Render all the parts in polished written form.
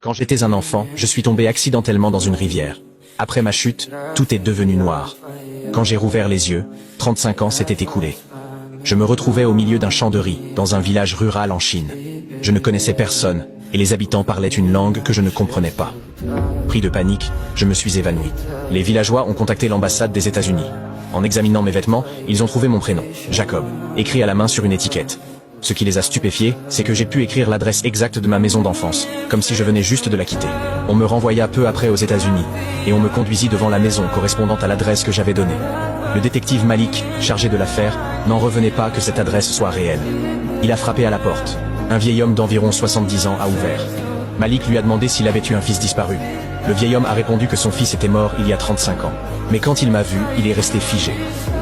Quand j'étais un enfant, je suis tombé accidentellement dans une rivière. Après ma chute, tout est devenu noir. Quand j'ai rouvert les yeux, 35 ans s'étaient écoulés. Je me retrouvais au milieu d'un champ de riz, dans un village rural en Chine. Je ne connaissais personne, et les habitants parlaient une langue que je ne comprenais pas. Pris de panique, je me suis évanoui. Les villageois ont contacté l'ambassade des États-Unis. En examinant mes vêtements, ils ont trouvé mon prénom, Jacob, écrit à la main sur une étiquette. Ce qui les a stupéfiés, c'est que j'ai pu écrire l'adresse exacte de ma maison d'enfance, comme si je venais juste de la quitter. On me renvoya peu après aux États-Unis, et on me conduisit devant la maison correspondant à l'adresse que j'avais donnée. Le détective Malik, chargé de l'affaire, n'en revenait pas que cette adresse soit réelle. Il a frappé à la porte. Un vieil homme d'environ 70 ans a ouvert. Malik lui a demandé s'il avait eu un fils disparu. Le vieil homme a répondu que son fils était mort il y a 35 ans. Mais quand il m'a vu, il est resté figé.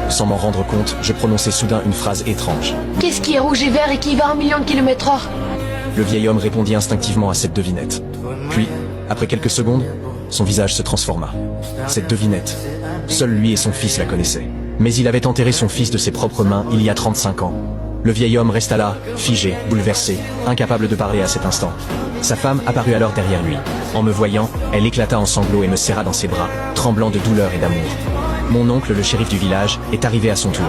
Sans m'en rendre compte, je prononçai soudain une phrase étrange. Qu'est-ce qui est rouge et vert et qui va à 1 million de km/h? Le vieil homme répondit instinctivement à cette devinette. Puis, après quelques secondes, son visage se transforma. Cette devinette, seul lui et son fils la connaissaient. Mais il avait enterré son fils de ses propres mains il y a 35 ans. Le vieil homme resta là, figé, bouleversé, incapable de parler à cet instant. Sa femme apparut alors derrière lui. En me voyant, elle éclata en sanglots et me serra dans ses bras, tremblant de douleur et d'amour. Mon oncle, le shérif du village, est arrivé à son tour.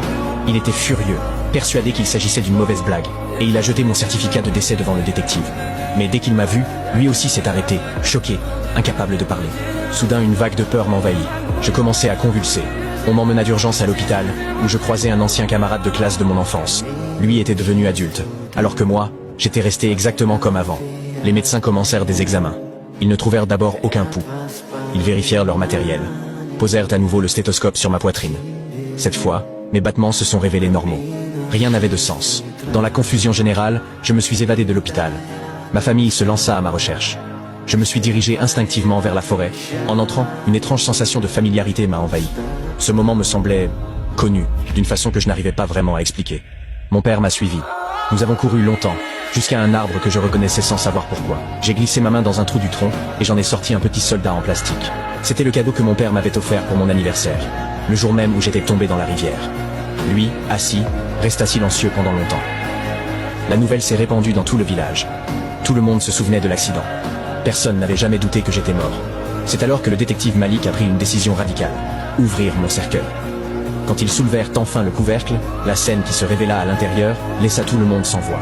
Il était furieux, persuadé qu'il s'agissait d'une mauvaise blague, et il a jeté mon certificat de décès devant le détective. Mais dès qu'il m'a vu, lui aussi s'est arrêté, choqué, incapable de parler. Soudain, une vague de peur m'envahit. Je commençais à convulser. On m'emmena d'urgence à l'hôpital, où je croisais un ancien camarade de classe de mon enfance. Lui était devenu adulte, alors que moi, j'étais resté exactement comme avant. Les médecins commencèrent des examens. Ils ne trouvèrent d'abord aucun pouls. Ils vérifièrent leur matériel, posèrent à nouveau le stéthoscope sur ma poitrine. Cette fois, mes battements se sont révélés normaux. Rien n'avait de sens. Dans la confusion générale, je me suis évadé de l'hôpital. Ma famille se lança à ma recherche. Je me suis dirigé instinctivement vers la forêt. En entrant, une étrange sensation de familiarité m'a envahi. Ce moment me semblait connu, d'une façon que je n'arrivais pas vraiment à expliquer. Mon père m'a suivi. Nous avons couru longtemps, jusqu'à un arbre que je reconnaissais sans savoir pourquoi. J'ai glissé ma main dans un trou du tronc, et j'en ai sorti un petit soldat en plastique. C'était le cadeau que mon père m'avait offert pour mon anniversaire, le jour même où j'étais tombé dans la rivière. Lui, assis, resta silencieux pendant longtemps. La nouvelle s'est répandue dans tout le village. Tout le monde se souvenait de l'accident. Personne n'avait jamais douté que j'étais mort. C'est alors que le détective Malik a pris une décision radicale. Ouvrir mon cercueil. Quand ils soulevèrent enfin le couvercle, la scène qui se révéla à l'intérieur laissa tout le monde sans voix.